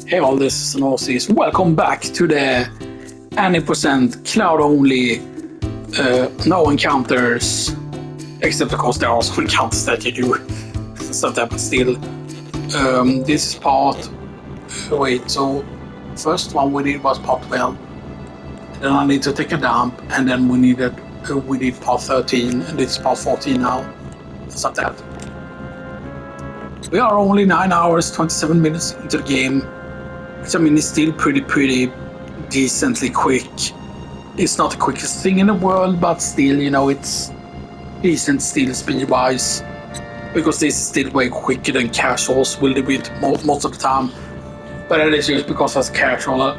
Hey all, this is Nosis. Welcome back to the any % cloud only, no encounters, except of course there are some encounters that you do stuff that, but still. This is part. Wait, so first one we did was part 12. Then I need to take a dump, and then we did part 13, and it's part 14 now. Stuff that. We are only 9 hours 27 minutes into the game. Which I mean, it's still pretty decently quick. It's not the quickest thing in the world, but still, it's decent still speed-wise. Because this is still way quicker than casuals will do it most of the time. But that is just because as casual.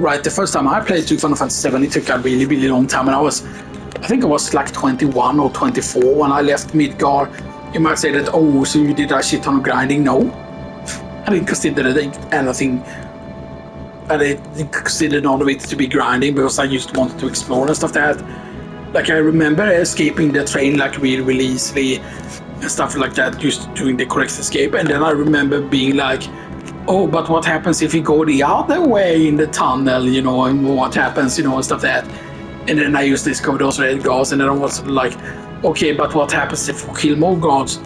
Right, the first time I played Final Fantasy VII, it took a really long time, and I think I was like 21 or 24 when I left Midgar. You might say that, oh, so you did a shit ton of grinding? No. I didn't consider anything. I didn't consider none of it to be grinding because I just wanted to explore and stuff like that. Like I remember escaping the train like really easily and stuff like that, just doing the correct escape. And then I remember being like, oh, but what happens if you go the other way in the tunnel, and what happens, and stuff like that. And then I used to discover those red guards, and then I was like, okay, but what happens if we kill more guards?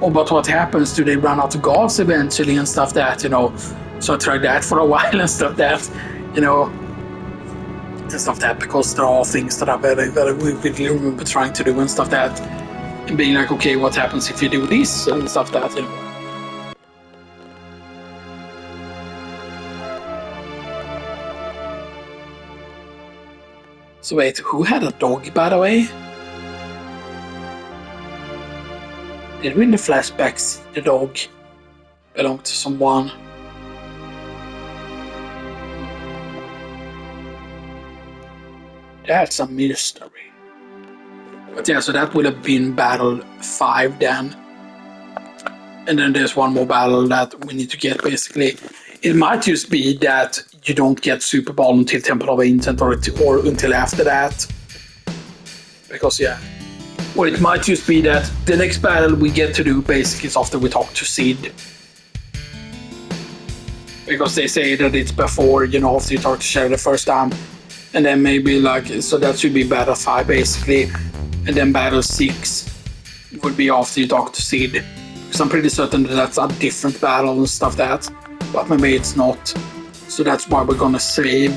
Oh, but what happens? Do they run out of guards eventually and stuff that, So I tried that for a while and stuff that, and stuff that, because there are things that I very vividly remember trying to do and stuff that, and being like, okay, what happens if you do this and stuff that, So wait, who had a dog, by the way? Did we in the flashbacks the dog belonged to someone? That's a mystery. But yeah, so that would have been battle 5 then. And then there's one more battle that we need to get basically. It might just be that you don't get Super Bowl until Temple of Ancient or until after that. Because yeah. Or it might just be that the next battle we get to do basically is after we talk to Sid. Because they say that it's before, after you talk to Sherry the first time. And then maybe so that should be battle 5 basically. And then battle 6 would be after you talk to Sid. Because I'm pretty certain that that's a different battle and stuff that. But maybe it's not. So that's why we're gonna save.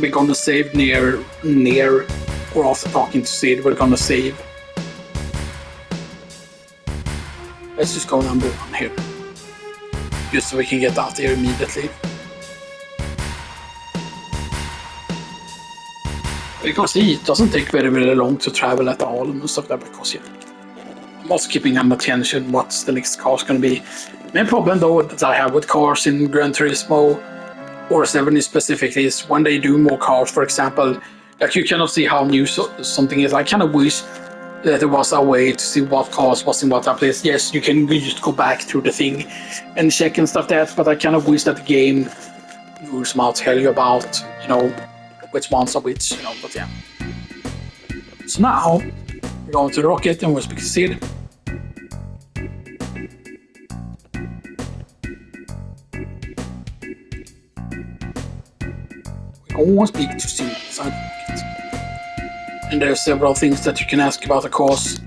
We're gonna save near or after talking to Sid, we're gonna save. Let's just go number 1 here. Just so we can get out there immediately. Because it doesn't take very long to travel at all and stuff like that, because I'm also keeping an attention what's the next car's gonna be. Main problem though that I have with cars in Gran Turismo or 7 specifically is when they do more cars, for example, like you cannot see how new something is. I kind of wish that there was a way to see what cars was in what place. Yes, you can just go back through the thing and check and stuff that, but I kind of wish that the game would somehow tell you about, which ones are which, but yeah. So now, we're going to the rocket and we'll speak to Sid. We're going to speak to Sid inside the rocket. And there are several things that you can ask about, of course.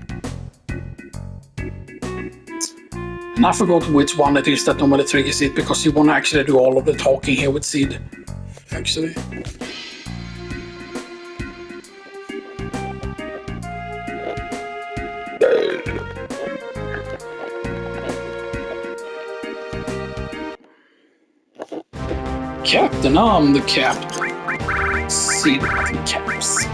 And I forgot which one it is that normally triggers it, because you want to actually do all of the talking here with Sid, actually. Captain, I'm the captain. Sid the caps.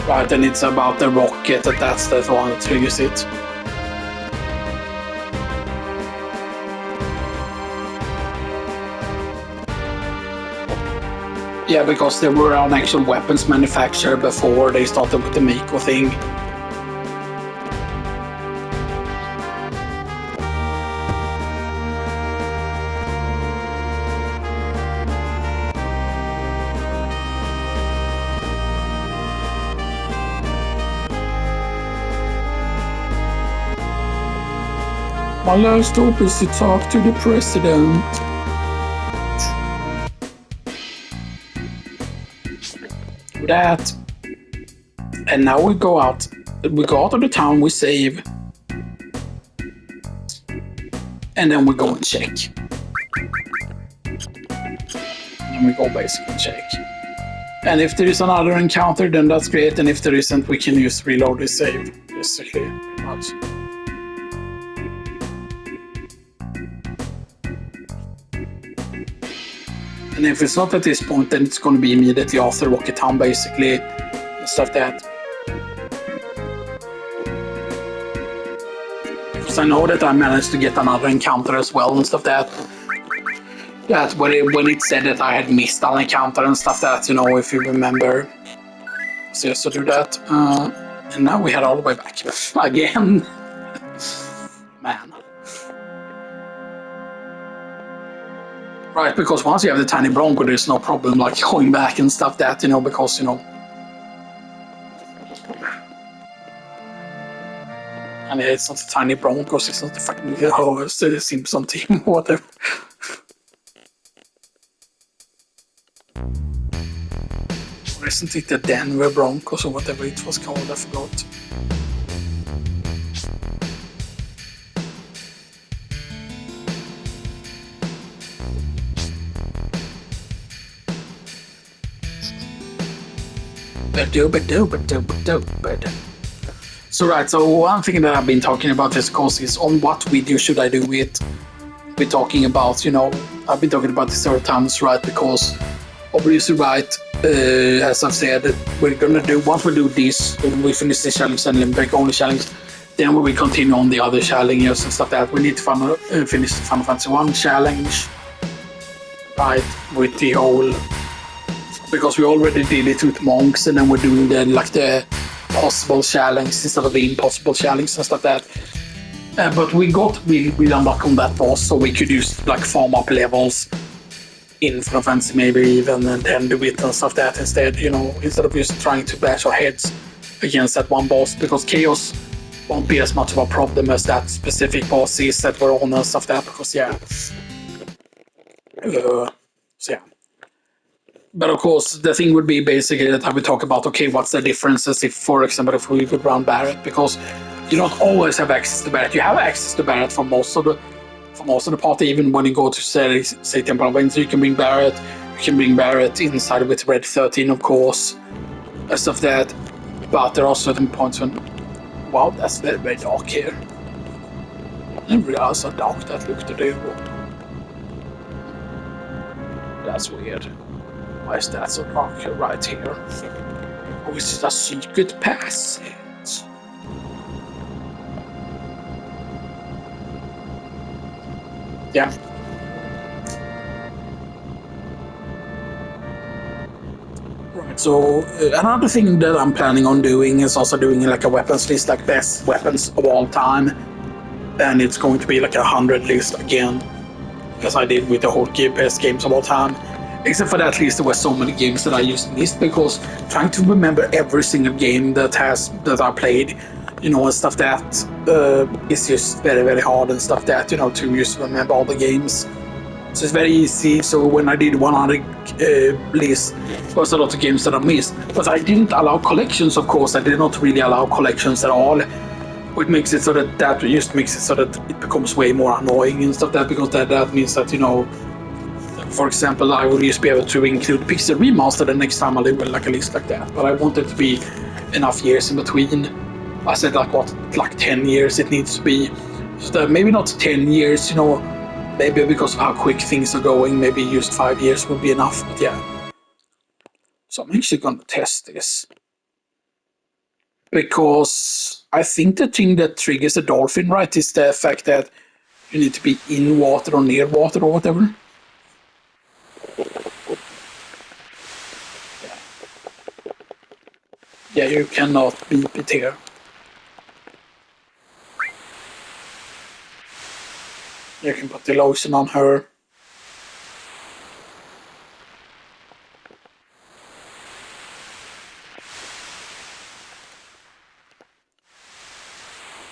Right, and it's about the rocket, that's the one that triggers it. Yeah, because they were an actual weapons manufacturer before they started with the Mako thing. My last hope is to talk to the president. That. And now we go out. We go out of the town, we save. And then we go and check. And we go basically check. And if there is another encounter, then that's great. And if there isn't, we can use reload the save. Basically, pretty much. And if it's not at this point, then it's going to be immediately after Rocket Town, basically. And stuff that. Because I know that I managed to get another encounter as well and stuff that. That when it said that I had missed an encounter and stuff that, you know, if you remember. So just to do that. And now we head all the way back. Again. Man. Right, because once you have the tiny Bronco, there's no problem like going back and stuff that, you know, because, you know. And it's not a tiny Broncos, it's not the fucking the Simpson team, whatever. Or isn't it the Denver Broncos or whatever it was called? I forgot. So right, so one thing that I've been talking about this course is on what video should I do it. We're talking about, you know, I've been talking about this several times, right? Because obviously, right, as I've said, we're gonna do once we do this, when we finish the challenge and Limerick only challenge, then we will continue on the other challenges and stuff like that. We need to finish the Final Fantasy 1 challenge, right? With the whole, because we already did it with monks, and then we're doing the possible challenge instead of the impossible challenge and stuff like that. But we unlocked on that boss, so we could use like farm up levels in Final Fantasy maybe even, and then do it and stuff like that instead, you know, instead of just trying to bash our heads against that one boss, because Chaos won't be as much of a problem as that specific boss is that we're on and stuff like that, because yeah. So yeah. But of course, the thing would be basically that I would talk about, okay, what's the differences if, for example, if we would run Barrett, because you don't always have access to Barrett. You have access to Barrett for most of the party, even when you go to say Temple of Winter, you can bring Barrett. You can bring Barrett inside with Red 13, of course, and stuff like that. But there are certain points when, wow, that's very, very dark here. I didn't realize how dark that looked today. That's weird. Why is that so dark right here? Oh, is it a secret passage? Yeah. Right, so another thing that I'm planning on doing is also doing like a weapons list, like best weapons of all time. And it's going to be like 100 list again, as I did with the whole best games of all time. Except for that list, there were so many games that I used in this, because trying to remember every single game that I played, you know, and stuff that is just very, very hard and stuff that, you know, to just remember all the games. So it's very easy. So when I did 100 list, there was a lot of games that I missed. But I didn't allow collections, of course. I did not really allow collections at all. Which makes it so that just makes it so that it becomes way more annoying and stuff, that because that means that, you know, for example, I will just be able to include Pixel Remaster the next time I do like a list like that. But I want it to be enough years in between. I said like 10 years it needs to be. So maybe not 10 years, you know, maybe because of how quick things are going, maybe just 5 years would be enough. But yeah. So I'm actually going to test this. Because I think the thing that triggers the dolphin, right, is the fact that you need to be in water or near water or whatever. Yeah, you cannot beep it here. You can put the lotion on her.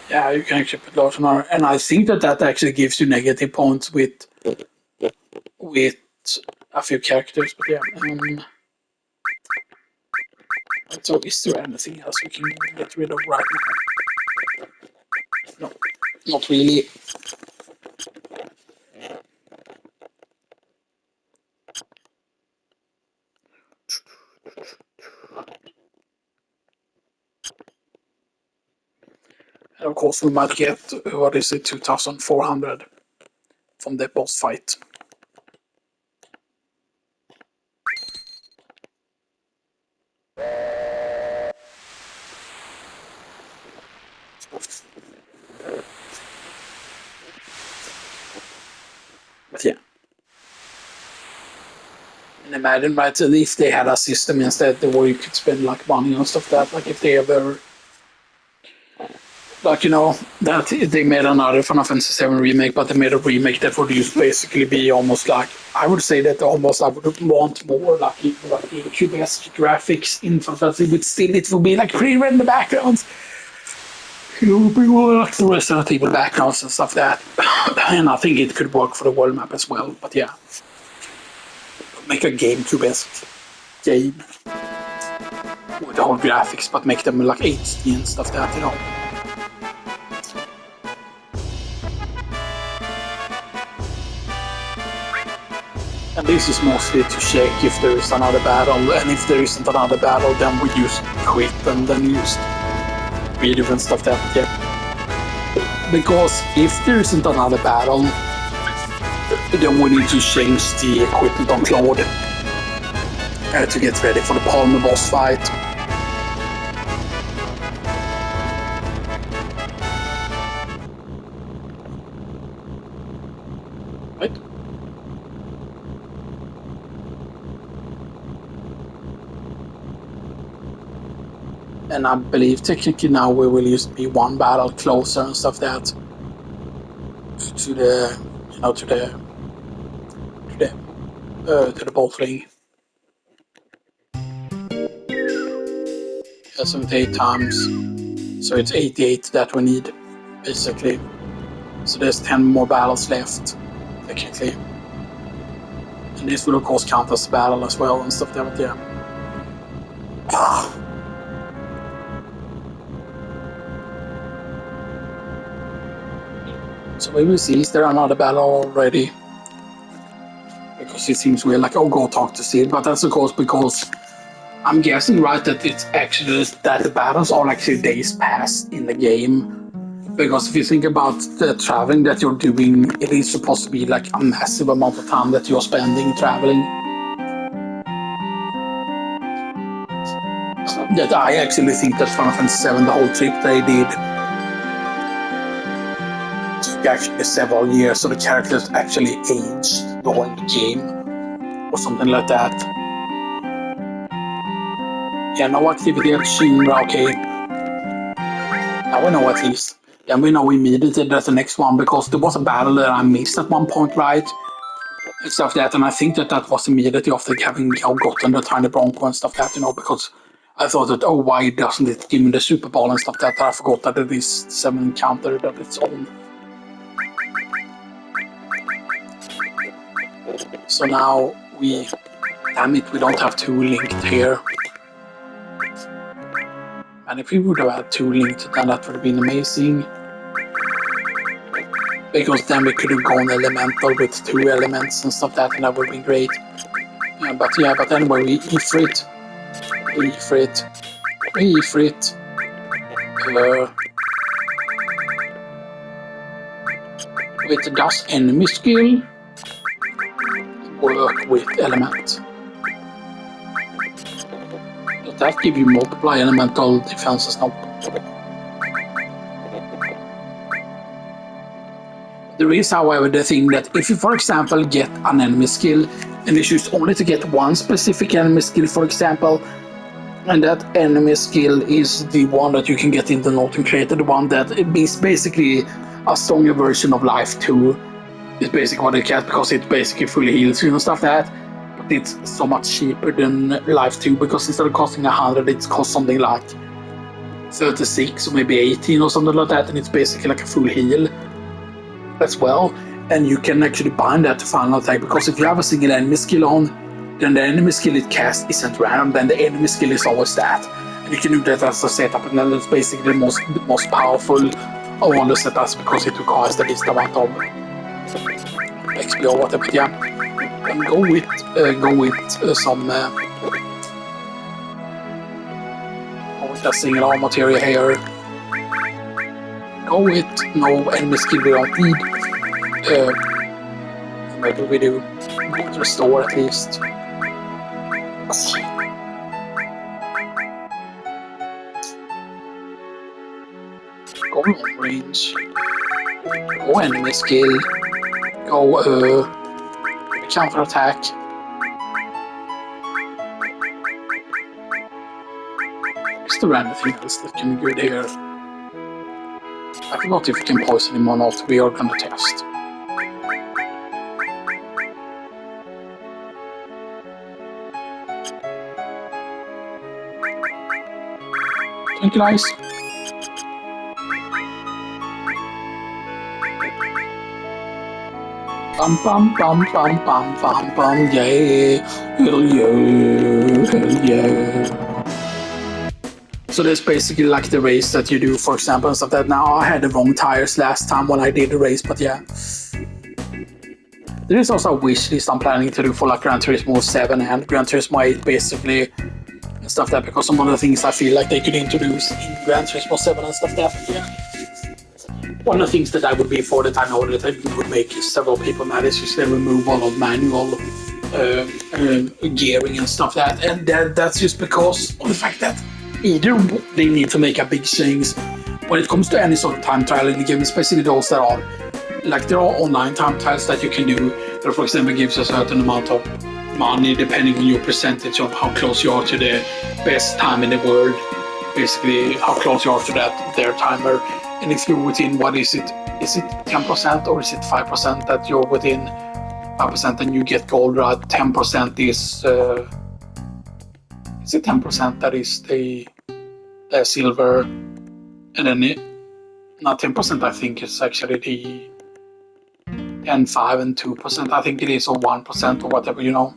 Yeah, Yeah, you can actually put lots on armor, and I think that actually gives you negative points with a few characters. But yeah, so is there anything else we can get rid of right now? No, not really. And of course, we might get, what is it, 2,400 from the boss fight. But yeah. And imagine, right, if they had a system instead where you could spend like money on stuff that, like if they ever, like, you know, that they made another Final Fantasy 7 remake, but they made a remake that would just basically be almost like, I would say that almost I would want more like GameCube-esque graphics in Final Fantasy, but still it would be like pre-rendered backgrounds. It would be more like the Resident Evil backgrounds and stuff that. And I think it could work for the world map as well, but yeah. Make a GameCube-esque game with the whole graphics, but make them like HD and stuff that, you know. And this is mostly to check if there is another battle, and if there isn't another battle, then we just quit and then just read different stuff that, yeah. Because if there isn't another battle, then we need to change the equipment on Claude to get ready for the Palmer boss fight. Right? And I believe technically now we will just be one battle closer and stuff that to the, you know, to the bolt ring. 78 times, so it's 88 that we need basically. So there's 10 more battles left technically, and this will of course count as a battle as well and stuff like that. Yeah. So we will see, is there another battle already? Because it seems weird, like, oh, go talk to Sid, but that's of course because I'm guessing, right, that it's actually that the battles are actually days past in the game. Because if you think about the traveling that you're doing, it is supposed to be like a massive amount of time that you're spending traveling. That I actually think that Final Fantasy 7, the whole trip they did, took actually several years, so the characters actually aged during the game, or something like that. Yeah, no activity at Shinra, okay. Now we know at least. Then we know immediately that's the next one, because there was a battle that I missed at one point, right? And stuff like that, and I think that was immediately after having gotten the tiny Bronco and stuff like that, you know, because I thought that, oh, why doesn't it give me the Super Ball and stuff like that? I forgot that it is 7 encounter that it's on. So now damn it, we don't have 2 linked here. And if we would have had 2 linked, then that would have been amazing. Because then we could have gone elemental with 2 elements and stuff like that, and that would have been great. Yeah, but anyway, we Ifrit. With does enemy skill work with element? Does that give you multiply elemental defenses? No. There is, however, the thing that if you, for example, get an enemy skill and you choose only to get one specific enemy skill, for example, and that enemy skill is the one that you can get in the Northern Crater, the one that is basically a stronger version of Life 2. It's basically what it gets, because it basically fully heals you and stuff like that. But it's so much cheaper than Life 2, because instead of costing 100, it costs something like 36 or maybe 18 or something like that, and it's basically like a full heal as well. And you can actually bind that to final attack, because if you have a single enemy skill on, then the enemy skill it casts isn't random, then the enemy skill is always that. And you can do that as a setup, and then it's basically the most powerful of all the setups, because it requires the least amount of XP or whatever. But yeah, and go with some that single arm material here. Go with no enemy skill we don't need. Maybe we do. Good restore at least. Go long range. Go enemy skill. Go counter attack. Is there anything else that can be good here? I forgot if we can poison him or not. We are gonna test. Thank you, guys. Bum bum bum bum bum bum bum, yeah, hell yeah, hell yeah. So that's basically like the race that you do, for example, and stuff that. Now I had the wrong tires last time when I did the race, but yeah. There is also a wish list I'm planning to do for like Gran Turismo 7 and Gran Turismo 8, basically, and stuff that, because some of the things I feel like they could introduce in Gran Turismo 7 and stuff that, yeah. One of the things that I would be for that I know that I would make several people mad is just the removal of manual gearing and stuff that, and that's just because of the fact that either they need to make a big change when it comes to any sort of time trial in the game, especially those that are like there are online time trials that you can do that, for example, gives a certain amount of money depending on your percentage of how close you are to the best time in the world, basically how close you are to that their timer. And if you're within, what is it 10% or is it 5% that you're within 5%, and you get gold, right? 10% is it 10% that is the silver, and then not 10%, I think it's actually the 10, 5 and 2%, I think it is, or 1% or whatever, you know.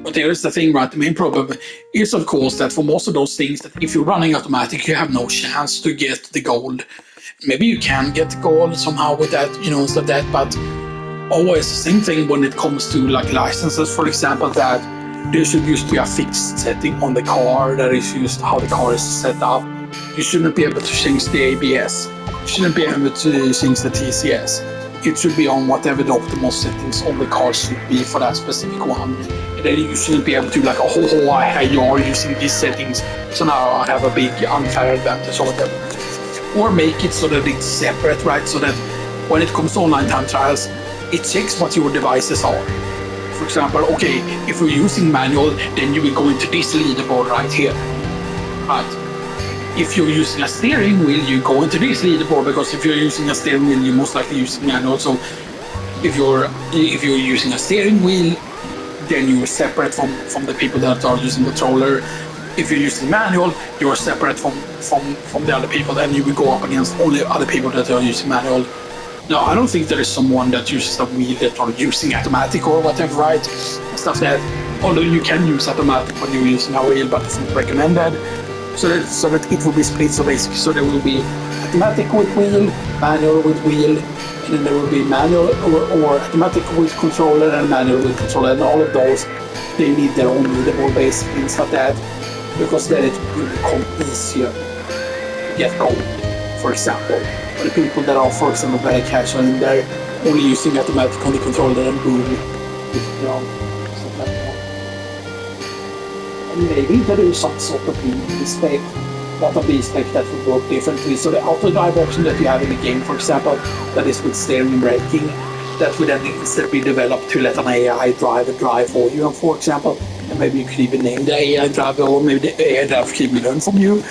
But there is the thing, right? The main problem is, of course, that for most of those things, that if you're running automatic, you have no chance to get the gold. Maybe you can get the gold somehow with that, you know, stuff that, but always the same thing when it comes to like licenses, for example, that there should used to be a fixed setting on the car that is used how the car is set up. You shouldn't be able to change the ABS. You shouldn't be able to change the TCS. It should be on whatever the optimal settings on the car should be for that specific one. And then you shouldn't be able to like, you are using these settings, so now I have a big unfair advantage or whatever. Or make it so that it's separate, right? So that when it comes to online time trials, it checks what your devices are. For example, okay, if you're using manual, then you will go into this leaderboard right here, right? If you're using a steering wheel, you go into this leaderboard, because if you're using a steering wheel, you're most likely using manual. So if you're using a steering wheel, then you're separate from the people that are using the controller. If you're using manual, you're separate from the other people, and you will go up against only other people that are using manual. Now, I don't think there is someone that uses a wheel that are using automatic or whatever, right? Stuff that, although you can use automatic when you're using a wheel, but it's not recommended. So that it will be split, so basically, so there will be automatic with wheel, manual with wheel, and then there will be manual or automatic with controller and manual with controller, and all of those, they need their own leaderboard basically, and stuff that, because then it will become easier to get gold, for example. For the people that are, for example, very casual and they're only using automatic on the controller and boom, you know, stuff like that. And maybe there is some sort of B-spec, not a B-spec that would work differently. So the auto drive option that you have in the game, for example, that is with steering and braking, that would then instead be developed to let an AI drive for you, for example. And maybe you could even name the AI driver, or maybe the AI driver could even learn from you.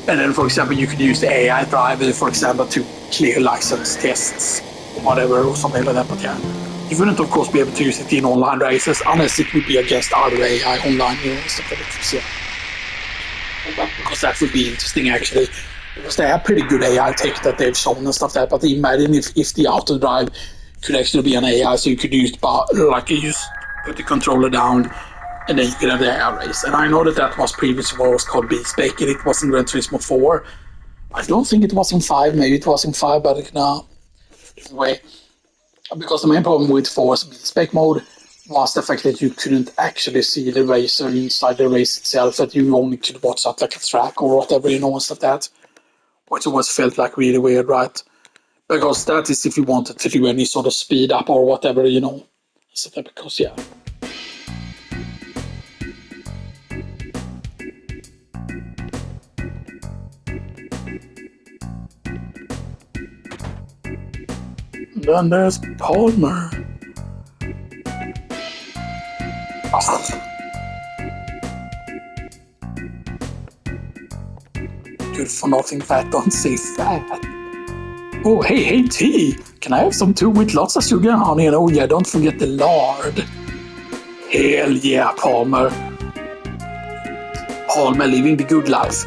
And then, for example, you could use the AI driver, for example, to clear license tests or whatever, or something like that. But yeah, you wouldn't, of course, be able to use it in online races unless it would be against other AI online, you know, stuff like that. Yeah. because that would be interesting actually. Because they have pretty good AI tech that they've shown and stuff like that. But imagine if the auto drive could actually be an AI, so you could use like you just put the controller down and then you could have the AI race. And I know that was previously what was called B-Spec, and it was in Gran Turismo 4. I don't think it was in 5, maybe it was in 5, but no. Anyway, because the main problem with 4's B-Spec mode was the fact that you couldn't actually see the racer inside the race itself, that you only could watch that like a track or whatever, and stuff like that. Which always felt like really weird, right? Because that is if you wanted to do any sort of speed up or whatever, So that because, yeah. Then there's Palmer. Good for nothing fat, don't say fat. Oh, hey, T. Can I have some too with lots of sugar and honey? And oh yeah, don't forget the lard. Hell yeah, Palmer. Palmer living the good life.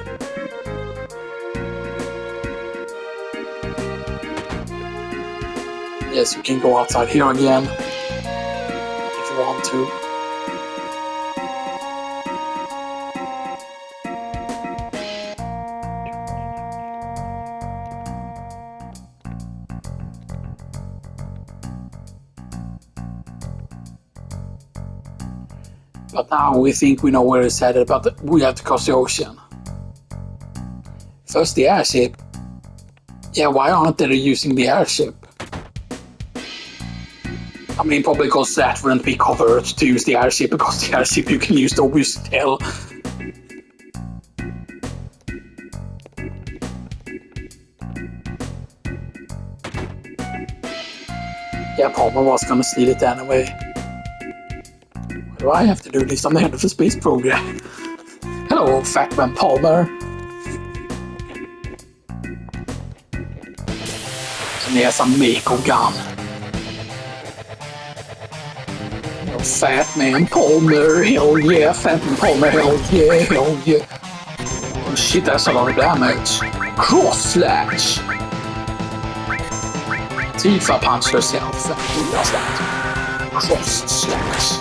Yes, you can go outside here again if you want to. But now we think we know where it's headed, but we have to cross the ocean. First the airship. Yeah, why aren't they using the airship? I mean, probably because that wouldn't be covered to use the airship, because the airship you can use to obviously tell. Yeah, Palmer was gonna steal it anyway. Why do I have to do this? I'm the head of the space program. Hello, Fat Man Palmer. And there's a Mako gun. Fat Man Palmer, hell yeah, Fat Man Palmer, hell yeah. Oh shit, that's a lot of damage. Cross slash. Tifa punch herself. Who does that? Cross slash.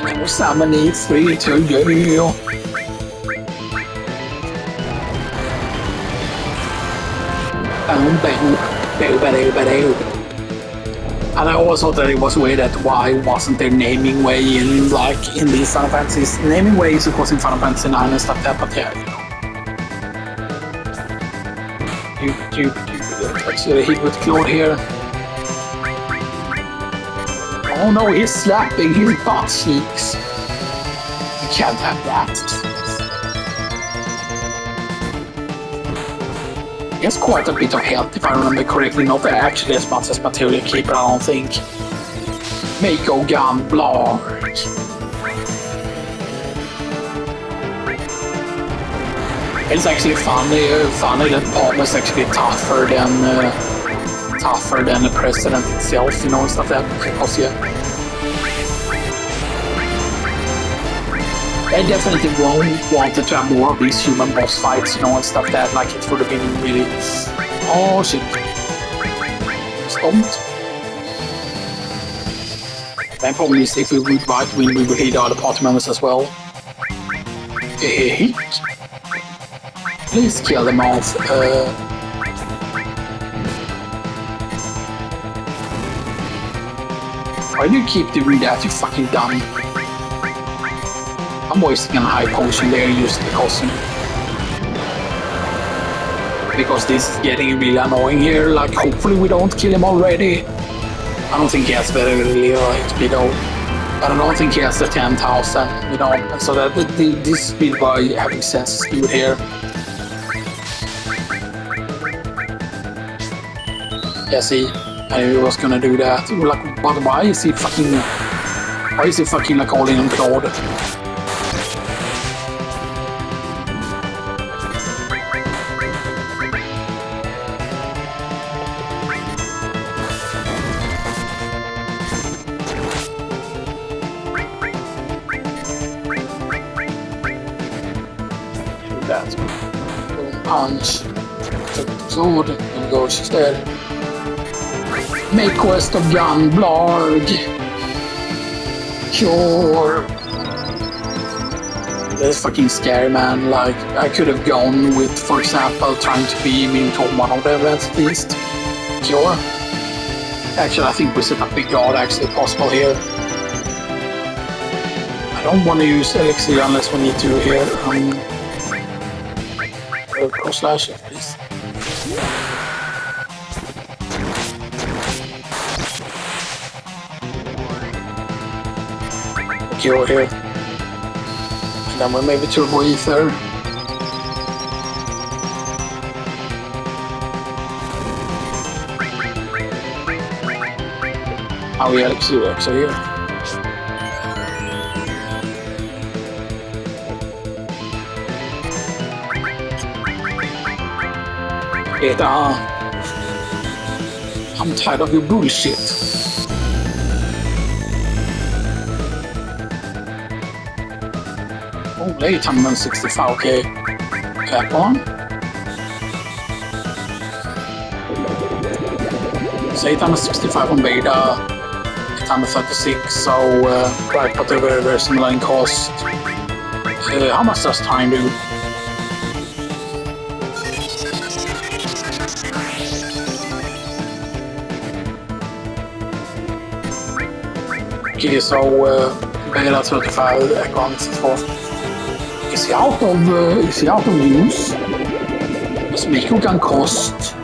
No summon 3 to you. And I always thought that it was weird that why wasn't there naming way in these Final Fantasies. Naming way is of course in Final Fantasy 9 and stuff like that, but yeah, let's hit with Claude here. Oh no, he's slapping his butt cheeks. You can't have that. He has quite a bit of health, if I remember correctly. Not actually as much as Material Keeper, I don't think. Mako Gun Blark. It's actually funny that Palmer's actually tougher than the president itself, and stuff like that. Because yeah, I definitely wanted to have more of these human boss fights, and stuff that, like, it would have been really... Oh, shit. Stomped. The problem is, if we would right win, we would hit other party members as well. Please kill them off. Why do you keep doing that, you fucking dummy? I'm wasting a high potion there using the costume. Because this is getting really annoying here, like hopefully we don't kill him already. I don't think he has very little HP though. But I don't think he has the 10,000, so that this speed by having sense is good here. Yeah, see, I was gonna do that. Like, but why is he fucking like all in on Claude? that. Boom, punch. Take the sword, and goes instead. Make quest of gun, blarg. Cure. That's fucking scary, man. Like, I could have gone with, for example, trying to beam into one of them at least. Cure. Actually, I think we set up big guard actually possible here. I don't want to use elixir unless we need to here. Cross slash, please. Cure here. And then we'll maybe turbo ether. How we elixir works here. I'm tired of your bullshit. Oh, 865, okay. Cap on. It's 865 on beta, 836, so right, but they're very, very similar in cost. How much does time do? Okay, so beta 35, Econ 64. Is he out of use? Does Mako Gun cost?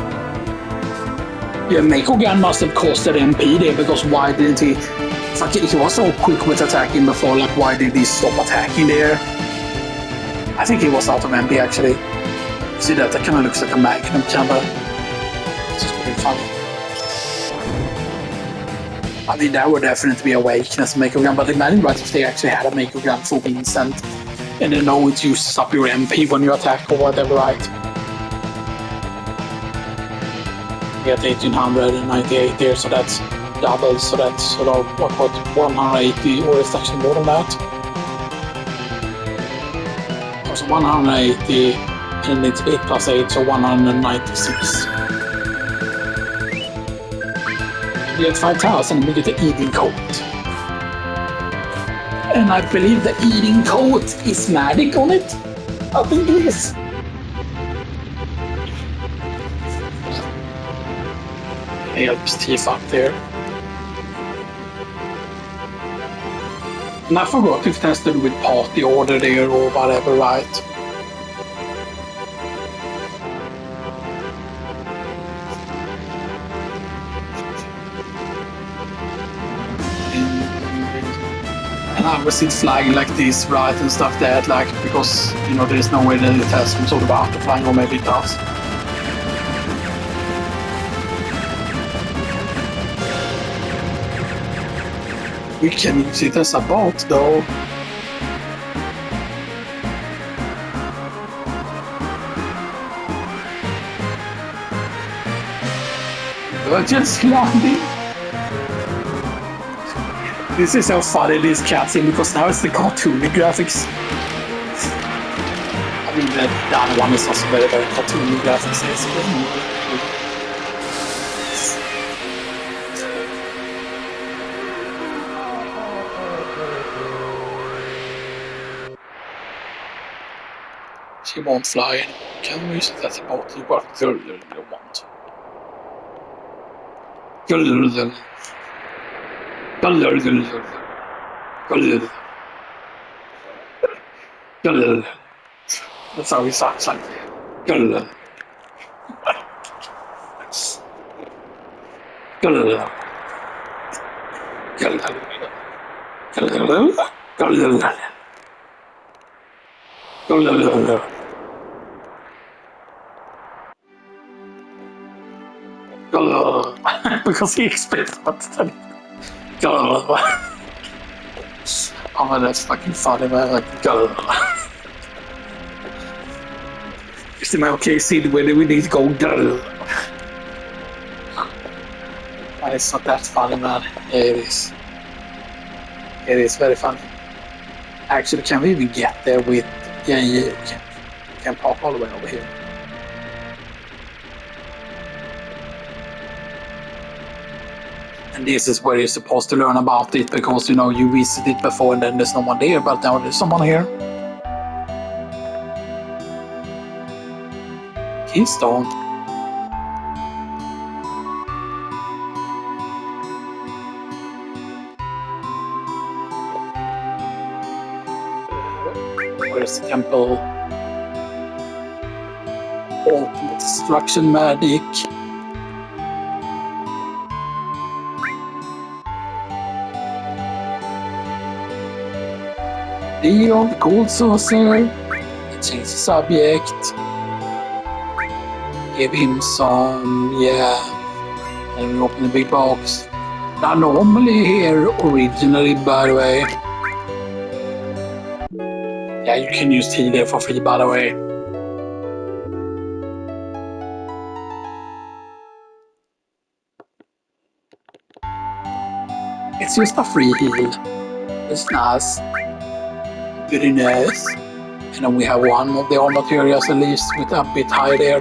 Yeah, Mako Gun must have costed MP there, because why didn't he? Fuck it, he was so quick with attacking before, like why did he stop attacking there? I think he was out of MP actually. See that kind of looks like a Magnum camera. It's just pretty funny. I mean, that would definitely be a weakness, Mako Gun, but imagine right if they actually had a Mako Gun for instant, and they know it uses up your MP when you attack or whatever, right? We get 1898 there, so that's double, so that's sort of what 180, or it's actually more than that. So 180, and it's 8 plus 8, so 196. We get 5,000 and we get the eating coat. And I believe the eating coat is magic on it. I think it is. Helps Tiff up there. And I forgot if that's to do with party order there or whatever, right? And I was it flying like this, right, and stuff that, like, because, you know, there's no way that it has some sort of after flying, or maybe it does. We can use it as a boat, though. We're just landing. This is how funny this cutscene, because now it's the cartoony graphics. I mean, the other one is also very, very cartoony graphics. She won't fly. Can we use it as a boat? You want. That's how he sounds like. Because he expects what's that. Oh man, that's fucking funny, man. Like, is my okay scene where we need to go? It's not that funny, man. Yeah, it is. It is very funny. Actually, can we even get there with? Yeah. can park all the way over here. And this is where you're supposed to learn about it, because you know you visit it before and then there's no one there, but now there's someone here. Keystone. Where's the temple? Ultimate destruction magic. Leon, gold saucer. Change the subject. Give him some, yeah. And we open the big box. Now normally here originally, by the way. Yeah, you can use tea there for free, by the way. It's just a free heal. It's nice. Very nice. And then we have one of the armor materials at least with a bit higher there.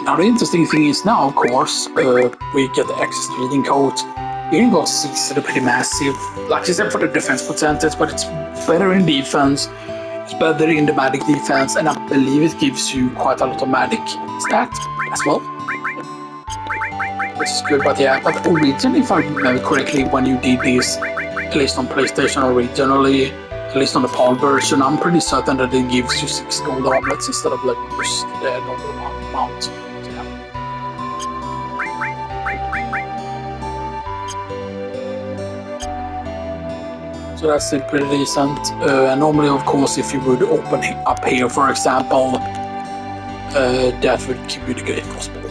Now the interesting thing is now, of course, we get the access to healing coat. Healing coat 6 is pretty massive, like except for the defense percentage, but it's better in defense. It's better in the magic defense, and I believe it gives you quite a lot of magic stat as well. Which is good, but yeah, but originally, if I remember correctly, when you did this, at least on PlayStation originally, at least on the PAL version, I'm pretty certain that it gives you 6 gold armlets instead of like just the normal amount. So that's pretty decent. And normally, of course, if you would open up here, for example, that would give you the great crossbow.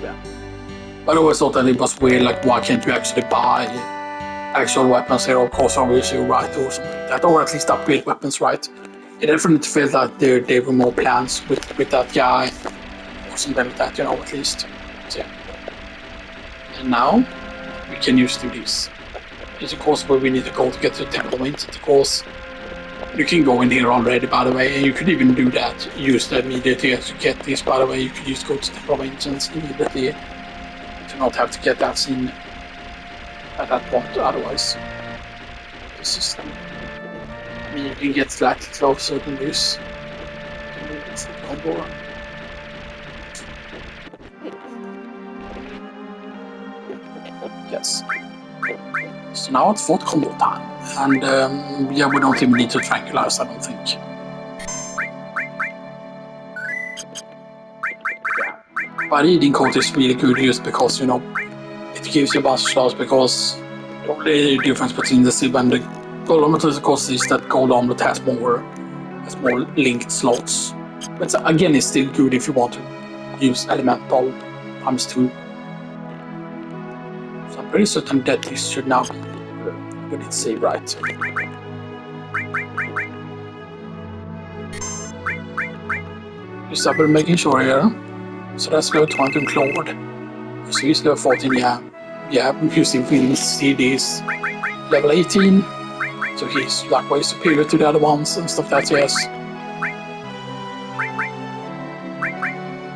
Yeah. But I always thought that it was weird, like why can't you actually buy actual weapons here? Of course, obviously, right, or something like that, or at least upgrade weapons, right? It definitely felt like there were more plans with that guy, or something like that, you know, at least. So, yeah. And now we can use this. It's of course where we need to go to get to the temple of ancient. Of course, you can go in here already, by the way, and you could even do that. Use that immediately as you get this, by the way. You could just go to the temple of ancients immediately to not have to get that scene at that point. Otherwise, this is. I mean, you can get slightly closer than this. It's the combo. Yes. So now it's fourth combo time, and yeah, we don't even need to tranquilize, I don't think. Yeah. But eating coat is really good just because, you know, it gives you a bunch of slots, because the only difference between the silver and the gold armlet, of course, is that gold armlet has more linked slots. But again, it's still good if you want to use elemental times 2. So I'm pretty certain that this should now be good to say, right? Just double making sure here. So that's level 20 in Claude. So he's level 14, yeah. Yeah, using feelings CDs. Level 18. So he's like way superior to the other ones and stuff like that, yes.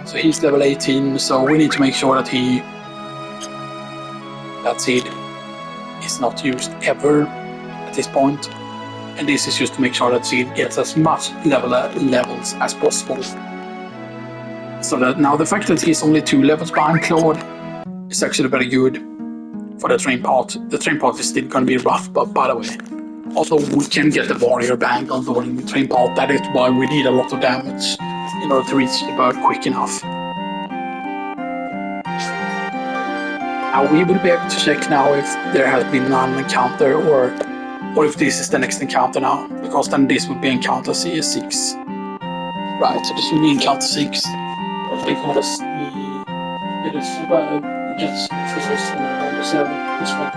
So he's level 18, so we need to make sure that that seed is not used ever at this point. And this is just to make sure that seed gets as much levels as possible. So that now the fact that he's only 2 levels behind Claude is actually very good for the train part. The train part is still going to be rough, but by the way, also we can get the warrior bank on during the train part. That is why we need a lot of damage in order to reach the bird quick enough. Now we will be able to check now if there has been an encounter or if this is the next encounter now, because then this would be encounter CS6. Right, so this will be encounter 6, because it is just first and number 7, this one,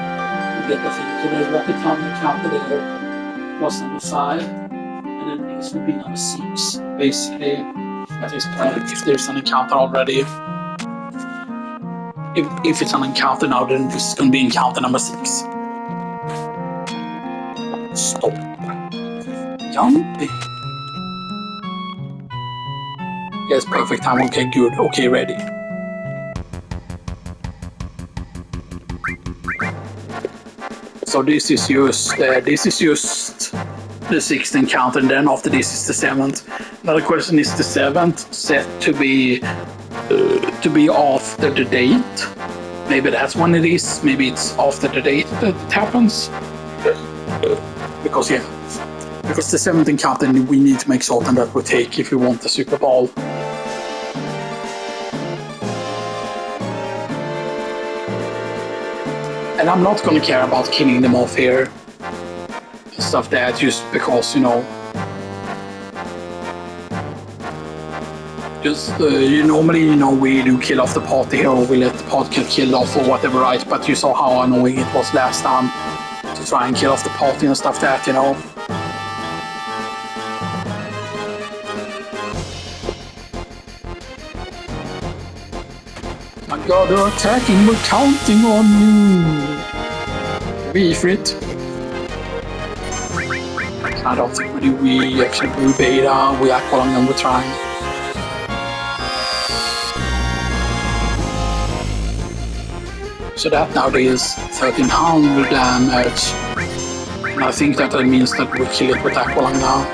we get the thing. So there's rocket encounter there, plus number 5, and then this would be number 6, basically, at this point, if there's an encounter already. If it's an encounter now, then this is going to be encounter number 6. Stop. Jumping. Yes, perfect time. Okay, good. Okay, ready. So this is just the 16th count, and then after this is the 7th. Now the question is the 7th set to be after the date? Maybe that's when it is. Maybe it's after the date that it happens. Because the 17th count, then we need to make certain that we take if we want the Super Bowl. And I'm not gonna care about killing them off here. Stuff that just because, normally, we do kill off the party here, or we let the party get killed off or whatever, right? But you saw how annoying it was last time to try and kill off the party and stuff that, My god, they're attacking, we're counting on you! Be for it. I don't think we do. We actually do beta, we are calling and we're trying. So that now is 1300 damage. And I think that means that we kill it with Aqualung now.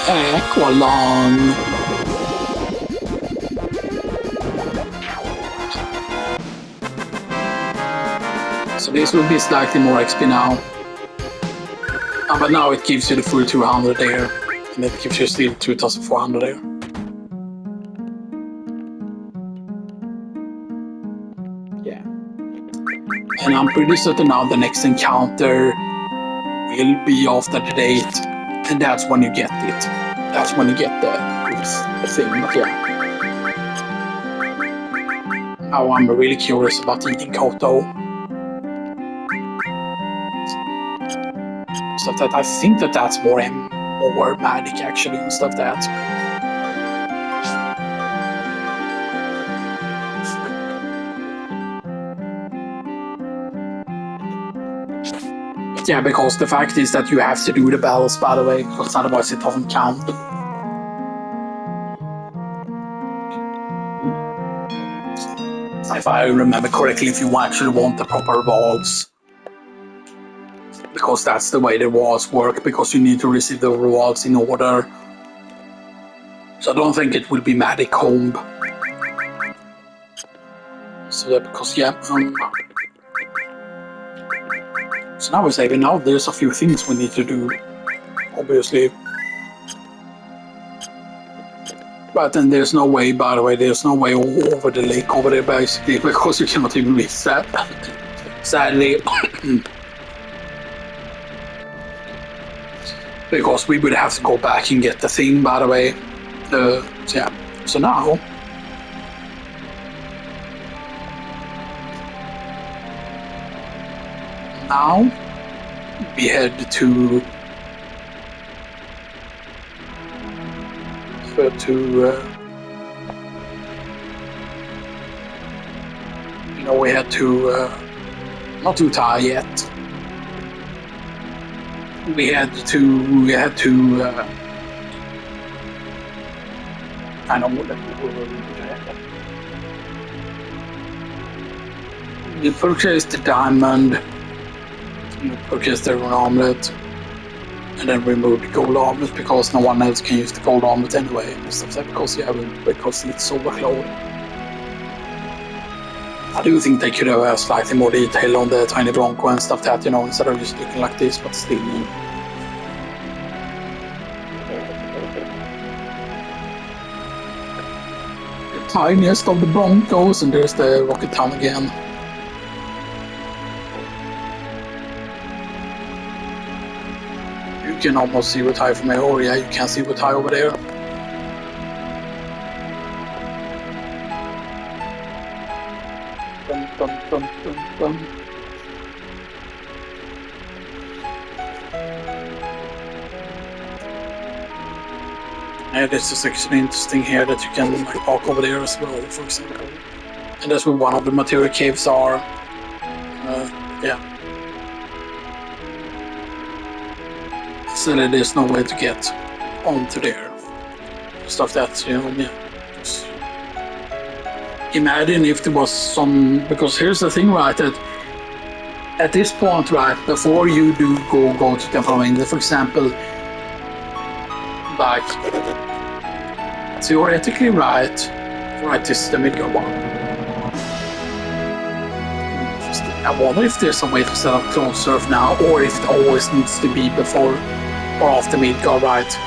Aqualung! So this will be slightly more XP now. But now it gives you the full 200 there. And it gives you still 2400 there. Yeah. And I'm pretty certain now the next encounter will be after the date. And that's when you get it. That's when you get the thing, but yeah. Now I'm really curious about eating Koto. Stuff that I think that's more magic actually and stuff that. But yeah, because the fact is that you have to do the bells, by the way, because otherwise it doesn't count. If I remember correctly, if you actually want the proper walls. Because that's the way the walls work, because you need to receive the rewards in order. So I don't think it will be Magic Comb. So that because so now we're saving. Now there's a few things we need to do, obviously. But then there's no way, by the way, there's no way over the lake over there basically, because you cannot even reach that. Sadly. Because we would have to go back and get the thing, by the way. So yeah. So now we head to we had to not too tired yet. We had to kind of we purchased the diamond, we purchased the rune omelet, and then we moved the gold omelet because no one else can use the gold omelet anyway. Because it's overclocked. I do think they could have slightly more detail on the tiny bronco and stuff that, instead of just looking like this, but still. The tiniest of the broncos, and there's the rocket town again. You can almost see Wutai from here, or yeah, you can see Wutai over there. Bum, bum, bum, bum. Yeah, this is actually interesting here that you can walk over there as well, for example. And that's where one of the material caves are. Yeah. So there's no way to get onto there. stuff that, you know, yeah. Imagine if there was some, because here's the thing, right, that at this point, right, before you do go to Temple of India, for example, like, theoretically, right, this is the Midgard one. I wonder if there's a way to set up clone surf now, or if it always needs to be before or after Midgard, right?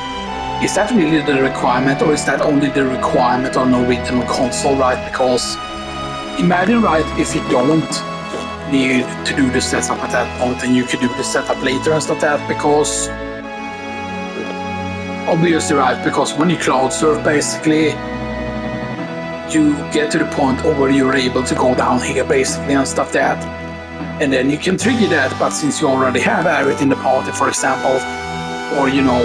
Is that really the requirement, or is that only the requirement on original console, right? Because imagine, right, if you don't need to do the setup at that point, and you could do the setup later and stuff like that, because obviously, right, because when you cloud surf, basically, you get to the point where you're able to go down here, basically, and stuff like that. And then you can trigger that, but since you already have Aerith in the party, for example, or, you know,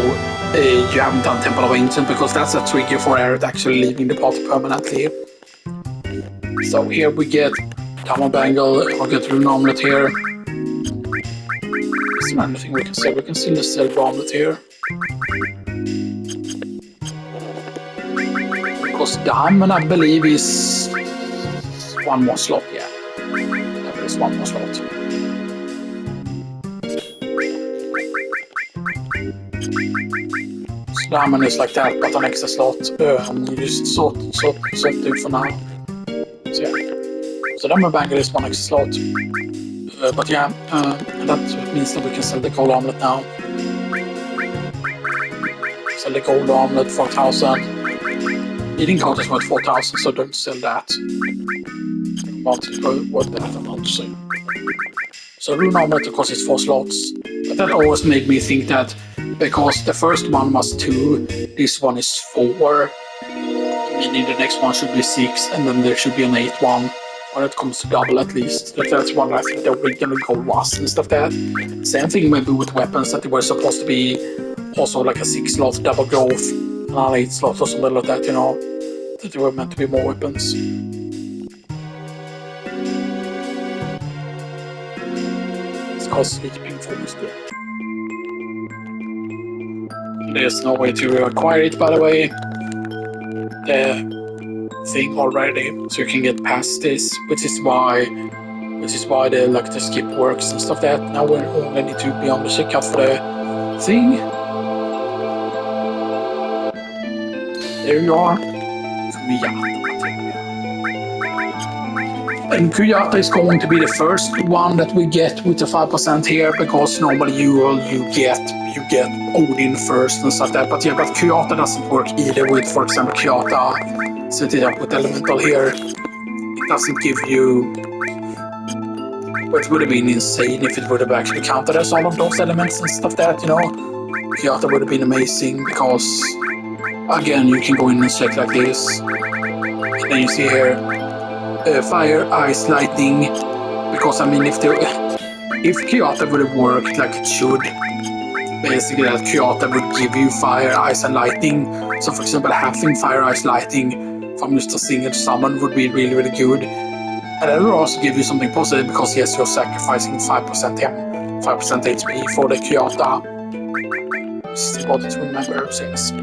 you haven't done Temple of Ancient, because that's a trigger for Aerith actually leaving the party permanently. So here we get Diamond Bangle, we get Rune Omelet here. Is there anything we can sell? We can still just sell Omelet here. Because Diamond, I believe, is one more slot, yeah. There is one more slot. Diamond is like that, but an extra slot. Just sort it for now. So yeah. So Diamond Bangle is one extra slot. But yeah, that means that we can sell the gold omelet now. Sell the gold omelet 4,000. Eating card is worth 4,000, so don't sell that. What that amount to say. So Rune Omelet, of course, is 4 slots. But that always made me think that because the first one was 2, this one is 4, meaning the next one should be 6, and then there should be an 8th one when it comes to double at least. That's one I think the original goal was and stuff like that. Same thing maybe with weapons, that they were supposed to be also like a 6 slot double growth, and an 8 slot or something like that, you know, that they were meant to be more weapons. It's called sleeping forest. There's no way to acquire it, by the way. The thing already, so you can get past this, which is why the like the skip works and stuff like that. Now we only need to be on the checkout for the thing. There you are. And Kuyata is going to be the first one that we get with the 5% here, because normally you get Odin first and stuff like that. But yeah, but Kuyata doesn't work either with, for example, Kuyata. Set it up with Elemental here. It doesn't give you. But it would have been insane if it would have actually counted as all of those elements and stuff like that, you know. Kuyata would have been amazing, because again, you can go in and check like this. And then you see here. Fire, ice, lightning, because I mean if Kyoto would have worked like it should, basically that Kyoto would give you fire, ice and lightning. So for example, having fire, ice, lightning from just a single summon would be really, really good. And that will also give you something positive, because yes, you're sacrificing 5% M, 5% HP for the Kyoto. This is important to remember, yes.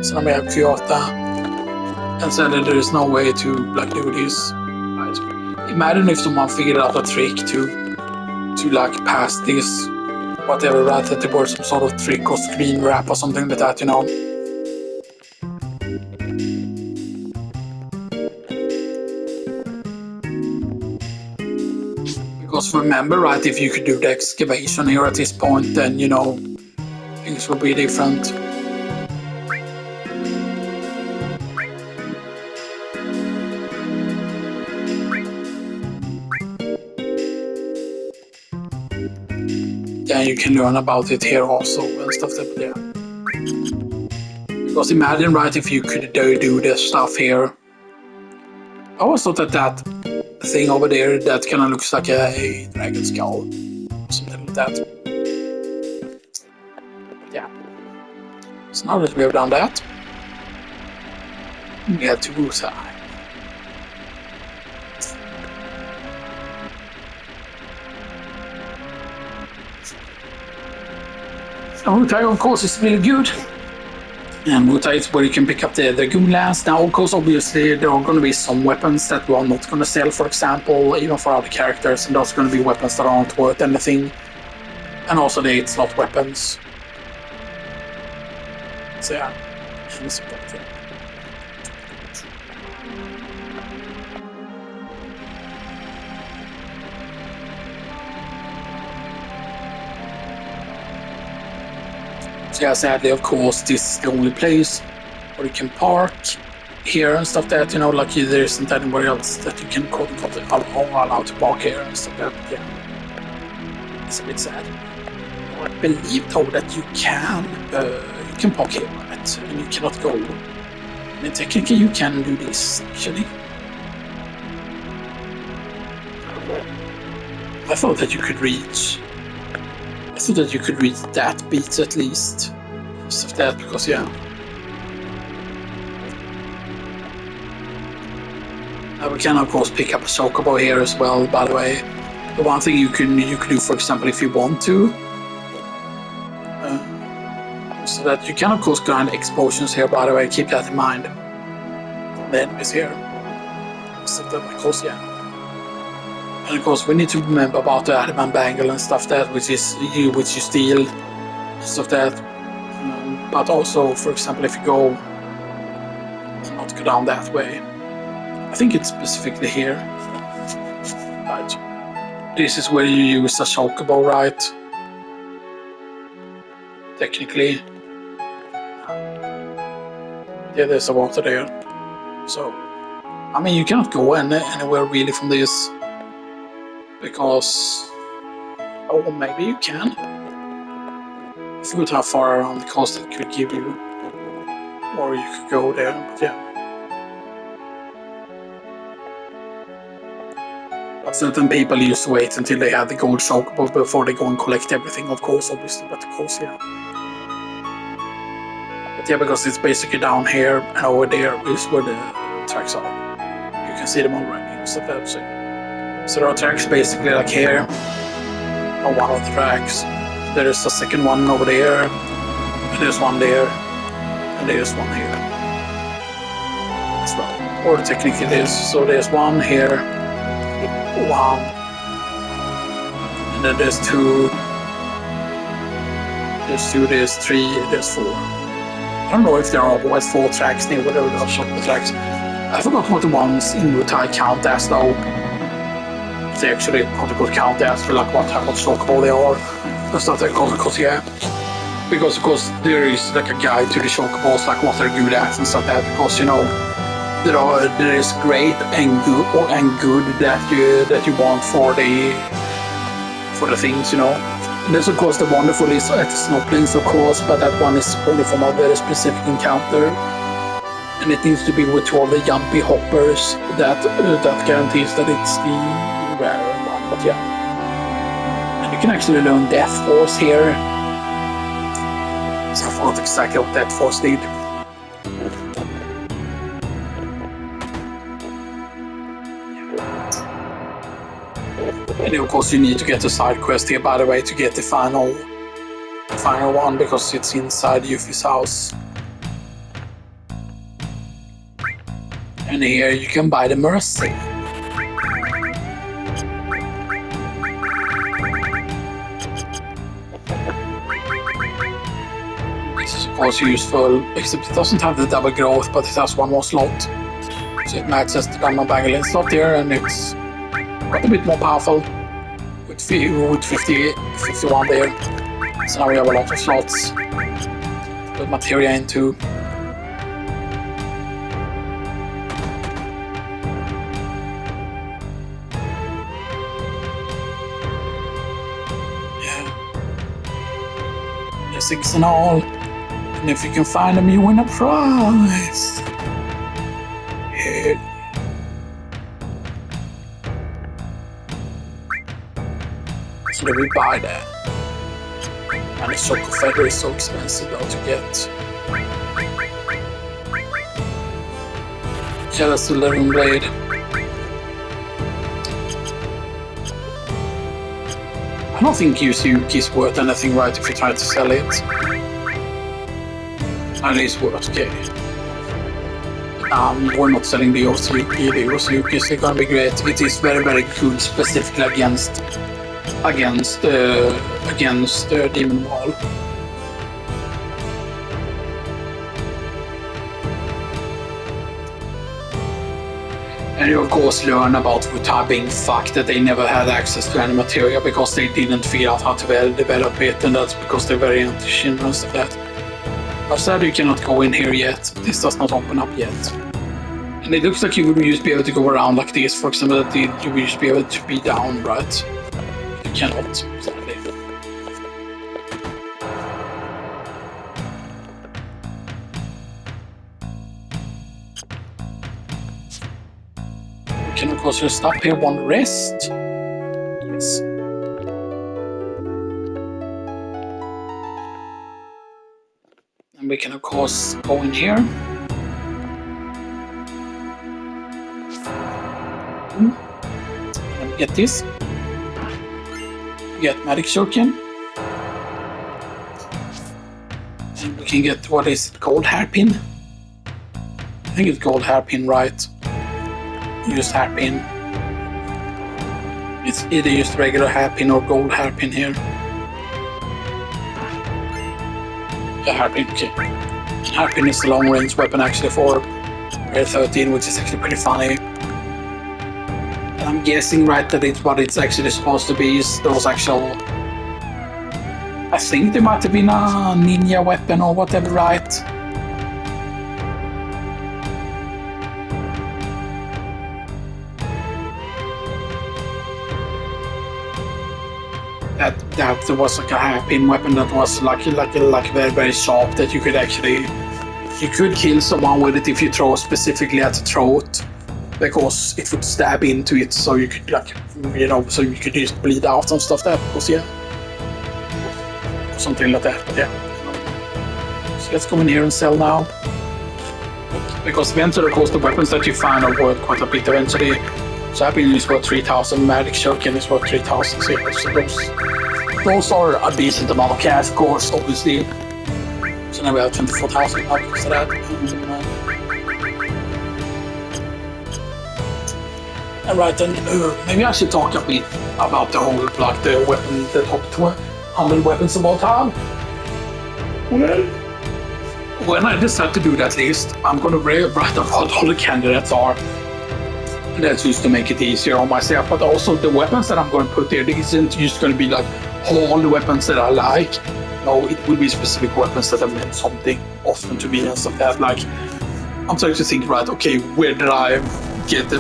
So now we have Kyoto. And said that there is no way to like do this. Right. Imagine if someone figured out a trick to like pass this, whatever, right? That there was some sort of trick or screen wrap or something like that, you know. Because remember, right? If you could do the excavation here at this point, then you know things would be different. Yeah, you can learn about it here also and stuff like that. Yeah. Because imagine, right, if you could do this stuff here. I always thought that thing over there that kind of looks like a dragon skull, something like that. But yeah. So now that we have done that, we have to go side. Our tire, of course, is really good. And Muta is where you can pick up the Goonlands. Now, of course, obviously, there are going to be some weapons that we are not going to sell, for example, even for other characters, and those are going to be weapons that aren't worth anything. And also the 8-slot weapons. So, yeah. So yeah, sadly, of course, this is the only place where you can park here and stuff that, you know, like there isn't anywhere else that you can quote unquote allowed to park here and stuff that, yeah. It's a bit sad. I believe though that you can park here, right? And you cannot go. I mean, technically you can do this, actually. I thought that you could reach that beat at least. Stuff that, because yeah. We can of course pick up a chocobo here as well, by the way. The one thing you can do, for example, if you want to, so that you can of course grind explosions here, by the way, keep that in mind. The enemies here. So that, of course, yeah. And of course we need to remember about the adamant bangle and stuff that, which you steal, stuff that. But also, for example, if you go not go down that way. I think it's specifically here. Right. This is where you use a chocobo, right? Technically. Yeah, there's a water there. So, I mean, you cannot go anywhere really from this. Because... Oh, maybe you can. I forgot how far around the coast it could give you. Or you could go there, but yeah. But certain people used to wait until they had the gold chocobo before they go and collect everything, of course, obviously, but of course, yeah. But yeah, because it's basically down here and over there is where the tracks are. You can see them already, so that's it. So there are tracks basically like here, on one of the tracks. There is a second one over there, and there's one there, and there's one here as well. Or technically this, so there's one here, one, and then there's two, there's three, there's four. I don't know if there are always 4 tracks near whatever those shot the tracks. I forgot what the ones in Mutai count as though. They actually count as for like what type of chocobo they are. That's not that cool, because yeah. Because of course there is like a guide to the chocobos, like what they're good at and stuff like that. Because you know there is great and good that you want for the things, you know. And there's of course the wonderful is at the snow plains, of course, but that one is only from a very specific encounter. And it needs to be with all the jumpy hoppers that guarantees that it's the rare one, but yeah. And you can actually learn Death Force here. So I forgot exactly what Death Force did. And of course you need to get the side quest here, by the way, to get the final one, because it's inside Yuffie's house. And here you can buy the Mercy. This is of course useful, except it doesn't have the double growth, but it has one more slot. So it matches the diamond bangle slot here, and it's quite a bit more powerful with 51 there. So now we have a lot of slots to put materia into. Yeah. 6 and all. And if you can find them, you win a prize. Yeah. So we buy that. And the Choco Feather is so expensive though to get. Yeah, that's the Living Blade. I don't think Yuzuki is worth anything, right, if you try to sell it. At least worth, okay. We're not selling the Osuki. The Osuki is gonna be great. It is very, very good, specifically against Demon Wall. And you of course learn about Wutai being fucked, that they never had access to any material because they didn't figure out how to develop it, and that's because they're very anti-Shinra and stuff like that. But sad you cannot go in here yet. This does not open up yet. And it looks like you would just be able to go around like this, for example, that you would just be able to be down, right? You cannot, sadly. We can of course just stop here one rest. Yes. And we can of course go in here. And get this. Get Magic Shuriken. And we can get, what is it, Gold Hairpin? I think it's Gold Hairpin, right? Use Hairpin. It's either just regular Hairpin or Gold Hairpin here. Yeah, Hairpin, okay. Hairpin is the long range weapon actually for Rare 13, which is actually pretty funny. And I'm guessing, right, that it's what it's actually supposed to be, is those actual... I think there might have been a ninja weapon or whatever, right? That was like a hairpin weapon that was like very, very sharp, that you could actually... You could kill someone with it if you throw specifically at the throat, because it would stab into it, so you could, like, you know, so you could just bleed out and stuff there, because, yeah. Something like that, but yeah. So let's go in here and sell now. Because eventually, of course, the weapons that you find are worth quite a bit eventually. So Hairpin is worth 3,000, Magic Shuriken is worth 3,000, so those are a decent amount of cash, of course, obviously. So now we have 24,000 now because of that. Alright then, maybe I should talk a bit about the whole, like, the weapon, the top 100 weapons of all time. Well, when I decide to do that list, I'm gonna write up what all the candidates are. And that's just to make it easier on myself, but also the weapons that I'm going to put there, it isn't just going to be like all the weapons that I like. No, it will be specific weapons that have meant something often to me and stuff like that. Like, I'm trying to think, right, okay, where did I get the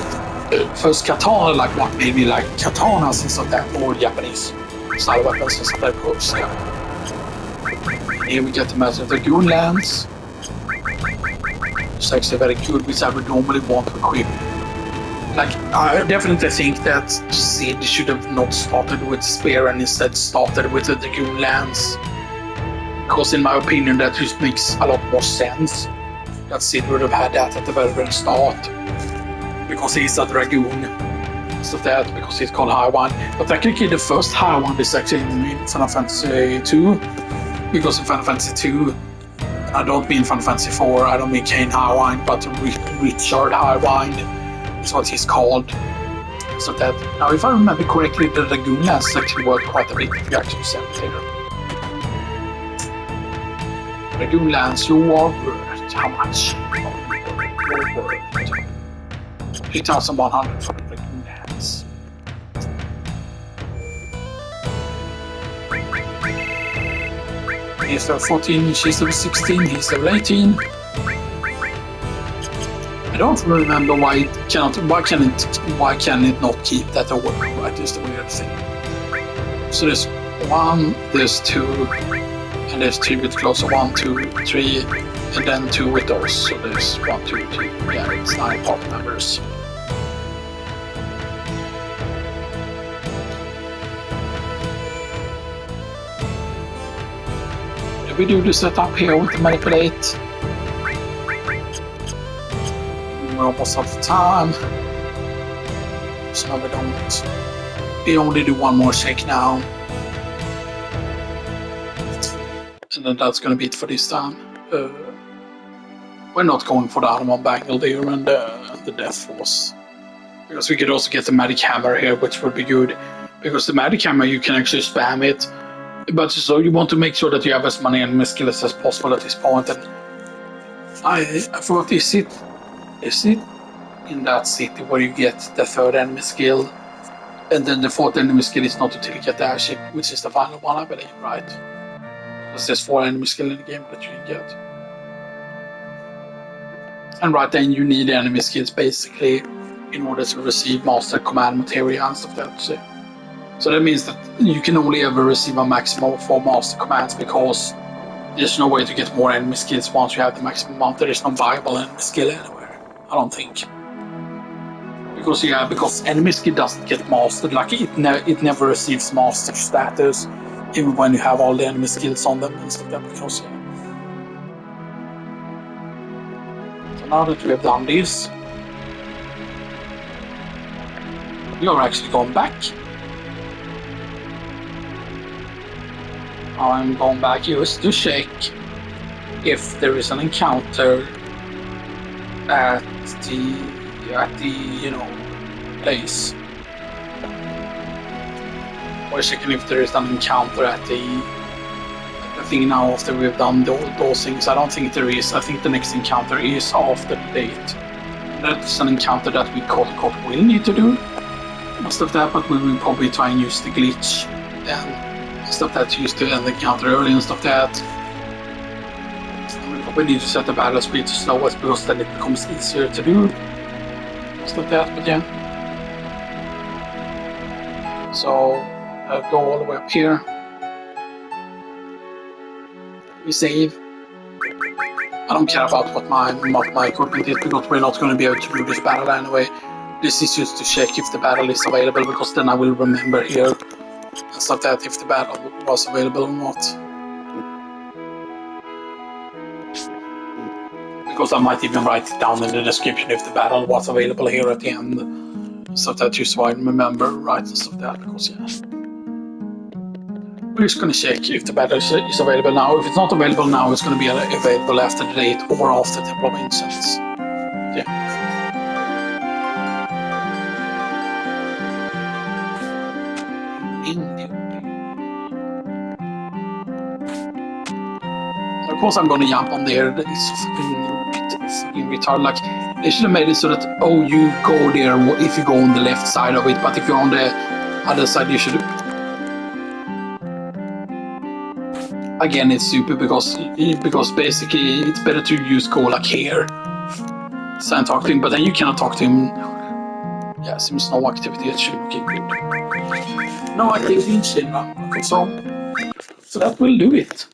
first katana, like what made me like katanas and stuff like that, or Japanese style weapons and stuff like that. So, yeah. Here we get the Master Dragoon Lance. It's actually very good, which I would normally want to equip. Like, I definitely think that Sid should have not started with Spear and instead started with the Dragoon Lance. Because in my opinion that just makes a lot more sense. That Sid would have had that at the very, very start. Because he's a Dragoon. So that, because he's called High One. But technically the first High One is actually in Final Fantasy 2. Because in Final Fantasy 2, I don't mean Final Fantasy 4, I don't mean Kane High One, but Richard High One. Is what he's called. So that, now if I remember correctly, the Dragoon Lance actually worked quite a bit if you actually send it later. Dragoon Lance, you are worth how much? You're worth 3,100 for the Dragoon Lance. He's level 14, she's level 16, he's level 18. I don't remember why can it not keep that order, right? Is the weird thing. So there's 1, there's 2, and there's 3 with closer, 1, 2, 3, and then 2 with those. So there's 1, 2, 3, yeah, it's 9 part members. We do the setup here with the manipulate. We're almost out of time. So we don't. We only do one more shake now. And then that's gonna be it for this time. we're not going for the armor bangle there and the death force. Because we could also get the magic hammer here, which would be good. Because the magic hammer, you can actually spam it. But so you want to make sure that you have as many enemy skills as possible at this point. And I thought, is it in that city where you get the third enemy skill, and then the fourth enemy skill is not until you get the airship, which is the final one, I believe, right? Because there's 4 enemy skills in the game that you can get. And right then you need enemy skills basically in order to receive master command material and stuff like that. So that means that you can only ever receive a maximum of 4 master commands, because there's no way to get more enemy skills once you have the maximum amount. There is no viable enemy skill anywhere, I don't think. Because enemy skill doesn't get mastered, like it never receives master status, even when you have all the enemy skills on them and stuff like that, because So now that we have done this, we are actually going back. I'm going back just to check if there is an encounter at the place. We're checking if there is an encounter at the thing now after we've done those things. I don't think there is. I think the next encounter is after the date. That's an encounter that we will need to do. Most of that, but we will probably try and use the glitch and stuff that used to end the encounter early and stuff that. We probably need to set the battle speed to slowest, because then it becomes easier to do. Stuff like that, but yeah. So I'll go all the way up here. We save. I don't care about what my equipment is, because we're not going to be able to do this battle anyway. This is just to check if the battle is available, because then I will remember here and stuff that if the battle was available or not. Because I might even write it down in the description if the battle was available here at the end. Stuff that just so I remember right and stuff that, because yeah. We're just going to check if the battle is available now. If it's not available now, it's going to be available after the date or after the Temple of Incense. Yeah. Of course, I'm going to jump on there. It's fucking retarded. Like, they should have made it so that, oh, you go there if you go on the left side of it, but if you're on the other side, you should. Again, it's stupid because basically it's better to use CAW like here. So I talk to him, but then you cannot talk to him. Yeah, seems no activity. It should be good. No activity in Shinra. Okay, so that will do it.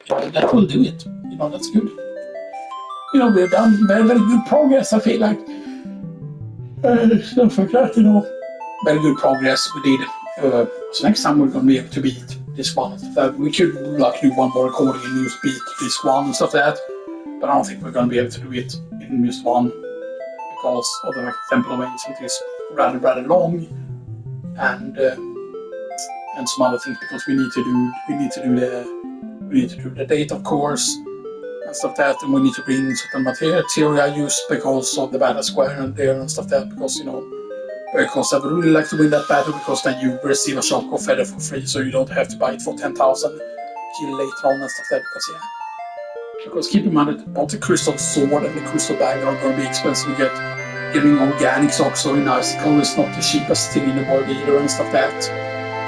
That will do it. That's good. We've done very, very good progress, I feel like. Stuff like that, Very good progress we did. So next time we're going to be able to beat this one. We could do one more recording and use beat this one and stuff like that. But I don't think we're going to be able to do it in just one, because of the Temple of Ancient is rather, rather long, and some other things, because we need to do the date, of course, and stuff like that, and we need to bring certain material used because of the battle square and there and stuff like that, because because I would really like to win that battle, because then you receive a shopko feather for free, so you don't have to buy it for 10,000 kill later on and stuff like that, because keep in mind that both the crystal sword and the crystal bag are going to be expensive to get. Getting organics also in Icicle is not the cheapest thing in the world either and stuff like that.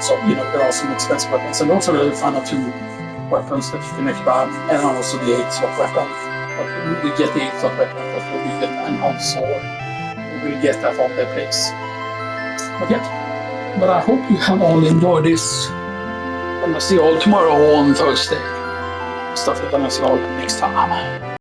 So, there are some expensive weapons, and also the final 2 weapons that you can equip, and also the 8-slot weapon. But we get the 8-slot weapon, but we will get an enhanced sword. We will get that on their place. But yeah, but I hope you have all enjoyed this. And I'll see you all tomorrow on Thursday. Stuff like that, and I'll see you all next time.